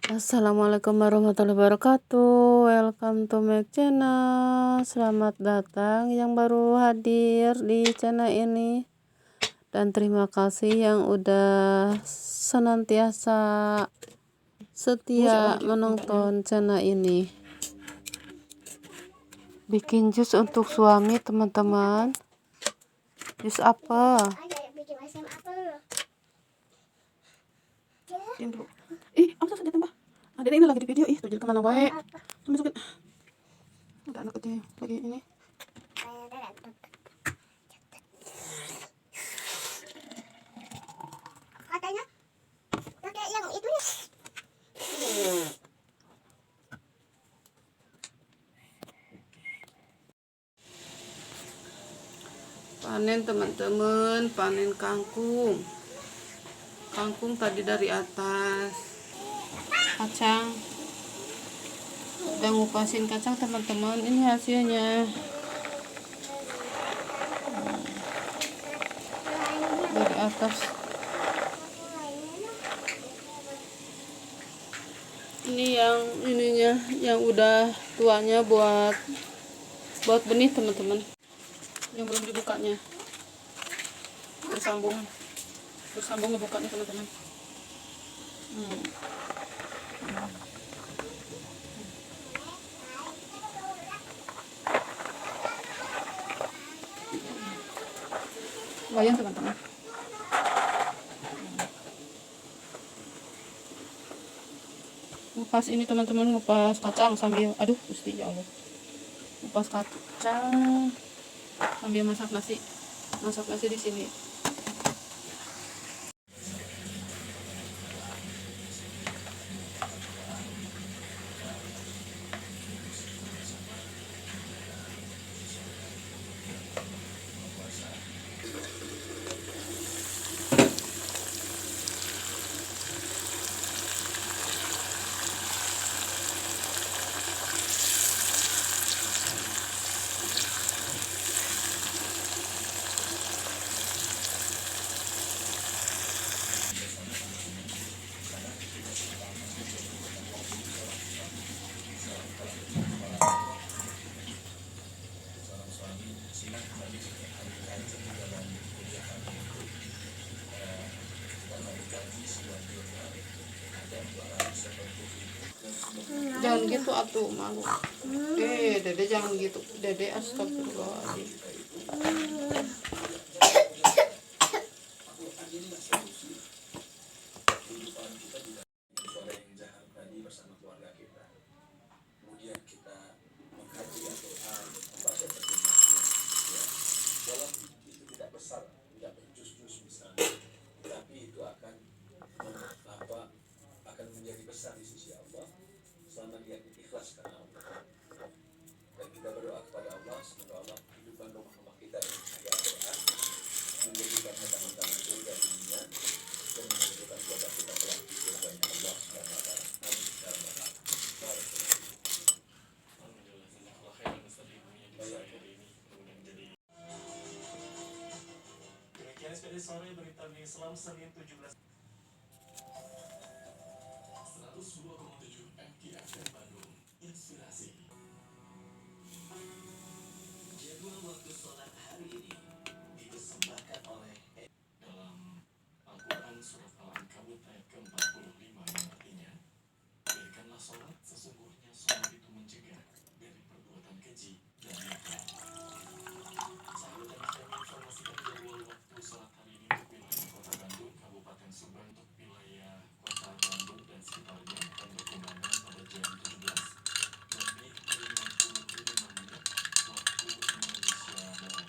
Assalamualaikum warahmatullahi wabarakatuh. Welcome to my channel. Selamat datang yang baru hadir di channel ini, dan terima kasih yang udah senantiasa setia menonton channel ini. Bikin jus untuk suami, teman-teman. Jus apa? Diam dulu. Apa sudah tambah? Ada ini lagi di video. Tuh jadi kemana wae? Masukin. Udah anak kecil lagi ini. Katanya pakai yang itu ya. Panen teman-teman, panen kangkung. Kangkung tadi dari atas. Kacang. Udah ngupasin kacang teman-teman. Ini hasilnya. Dari atas. Ini yang ininya, yang udah tuanya buat benih teman-teman. Yang belum dibukanya. Bersambung ngebukanya teman-teman. Lumayan teman-teman. Ngupas ini teman-teman, ngupas kacang sambil Gusti ya Allah. Ngupas kacang sambil masak nasi di sini. Jangan gitu atuh, malu. Dede jangan gitu. Dede astagfirullahaladzim. Sore berita di Islam Senin 17 102,7 MKFM Bandung. Inspirasi. Jadwal waktu sholat hari ini dipersembahkan oleh dalam Al-Quran surat Al-Ankabut ayat ke-45 yang artinya, berikanlah sholat, sesungguhnya sholat itu mencegah dari perbuatan keji dan munkar. Sahabat dan kami informasikan jadwal waktu sholat hari ini untuk wilayah Kota Bandung, Kabupaten Subang, untuk wilayah Kota Bandung dan sekitarnya akan berkumandang pada jam 17 lebih 55 menit waktu Indonesia Barat.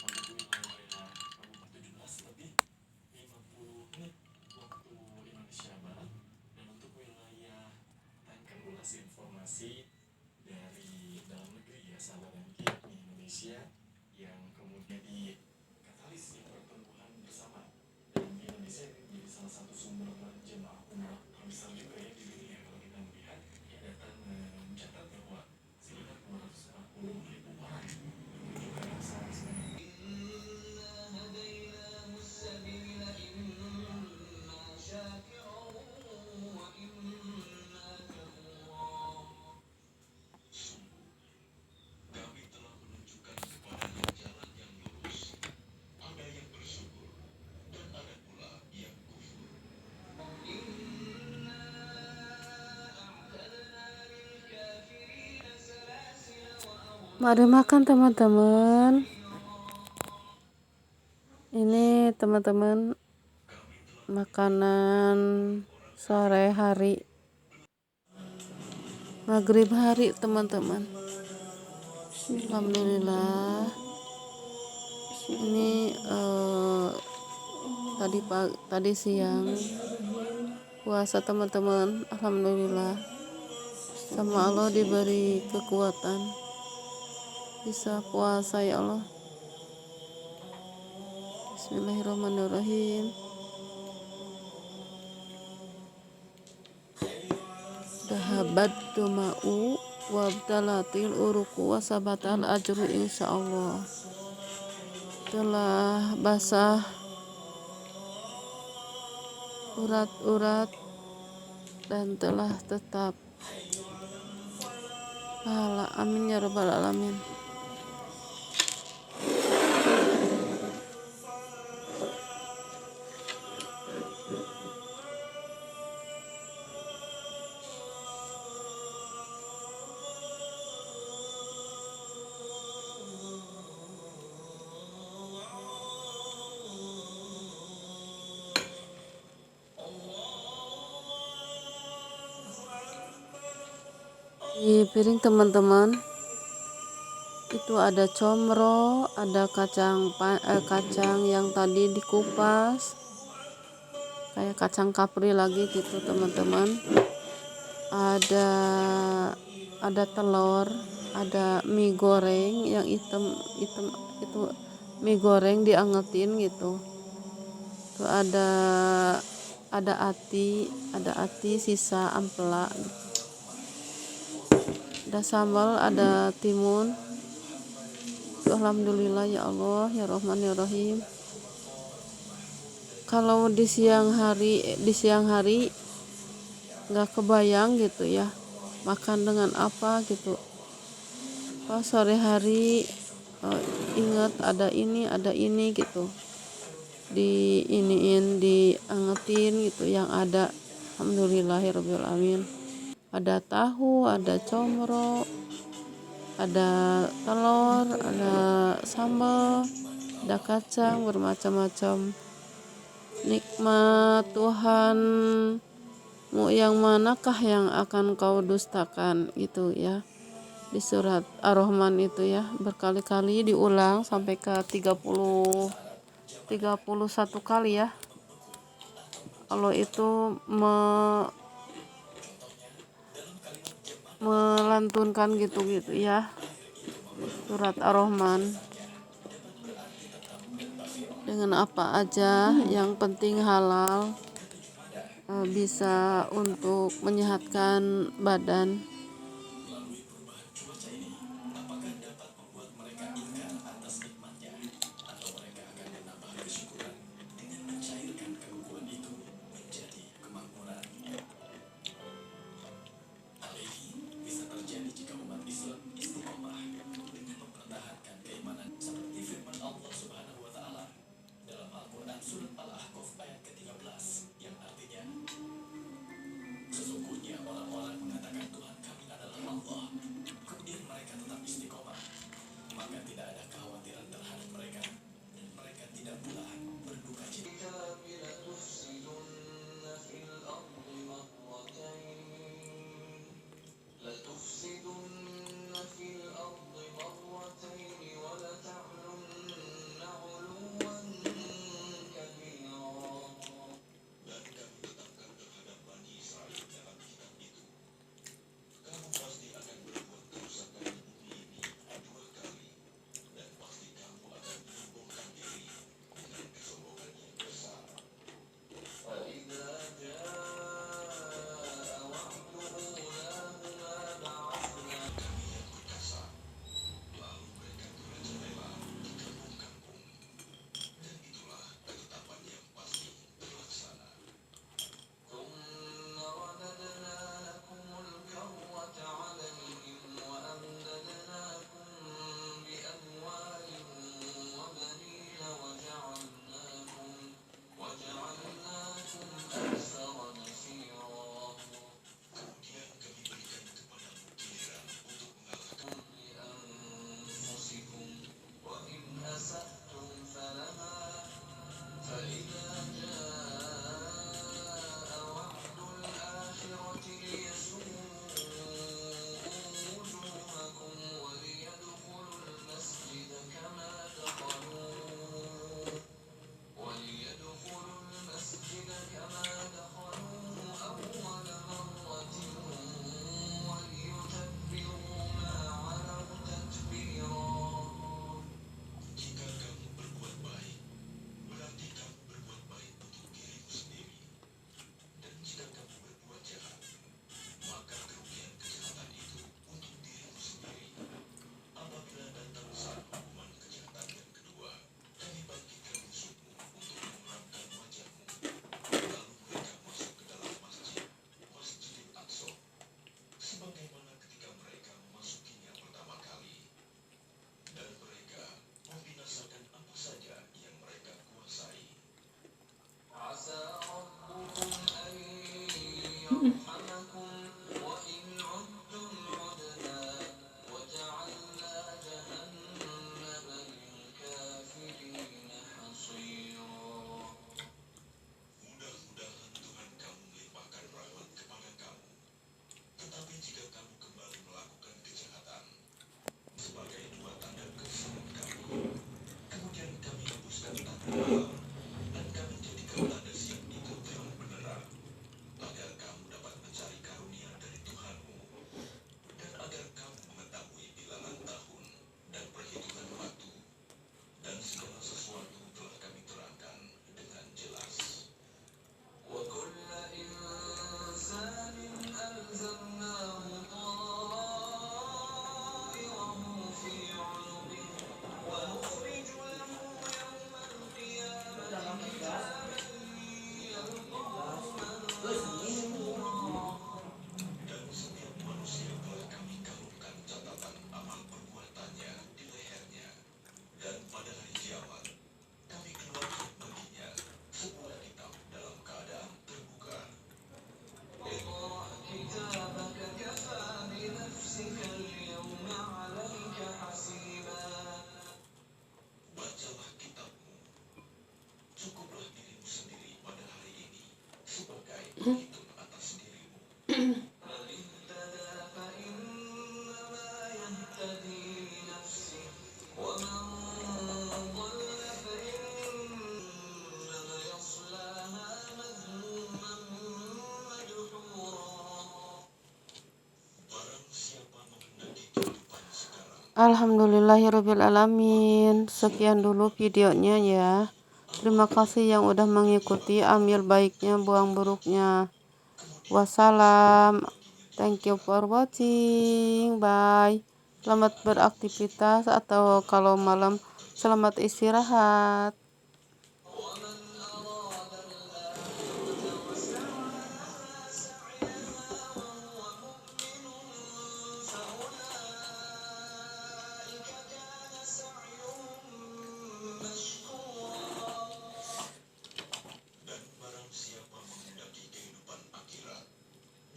Untuk wilayah Kabupaten 17 lebih 50 menit waktu Indonesia Barat, dan untuk wilayah Tangkang Mari makan teman-teman. Ini teman-teman makanan sore hari, maghrib hari teman-teman. Alhamdulillah. Ini tadi siang puasa teman-teman. Alhamdulillah. Sama Allah diberi kekuatan bisa puasa ya Allah. Bismillahirrahmanirrahim. Dahabat duma'u wabdalatil uruku wasabatal ajru insyaallah. Telah basah urat-urat dan telah tetap pahala. Amin ya rabbal alamin. Di piring teman-teman itu ada comro, ada kacang yang tadi dikupas kayak kacang kapri lagi gitu teman-teman. Ada telur, ada mie goreng yang hitam itu mie goreng diangetin gitu. Tuh ada ati sisa ampela gitu. Ada sambal, ada timun. Alhamdulillah ya Allah ya Rahman ya Rahim. Kalau di siang hari nggak kebayang gitu ya makan dengan apa gitu. Pas sore hari ingat ada ini gitu, diangetin gitu yang ada. Alhamdulillahirabbil alamin. Ada tahu, ada comro, ada telur, ada sambal, ada kacang bermacam-macam. Nikmat Tuhanmu yang manakah yang akan kau dustakan gitu ya. Di surat Ar-Rahman itu ya berkali-kali diulang sampai ke 31 kali ya. Allah itu melantunkan gitu ya surat Ar-Rahman dengan apa aja yang penting halal, bisa untuk menyehatkan badan. Sesungguhnya orang-orang mengatakan Tuhan kami Begitu atas dirimu. Barang siapa menghendaki kehidupan sekarang, Alhamdulillahirobbilalamin. Sekian dulu videonya ya. Terima kasih yang udah mengikuti. Ambil baiknya, buang buruknya. Wassalam. Thank you for watching. Bye. Selamat beraktivitas, atau kalau malam selamat istirahat. dan barang siapa menghendaki kehidupan akhirat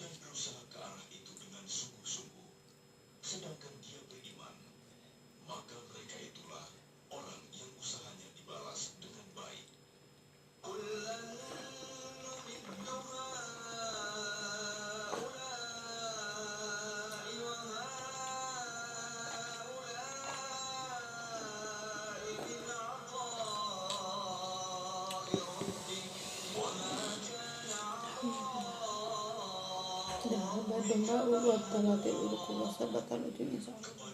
dan berusaha ke arah itu dengan sungguh-sungguh, sedangkan dia beriman, maka mereka itulah orang yang usahanya dibalas dengan baik. Dan hamba domba buat talatil uruku wasa batal ujung insya Allah.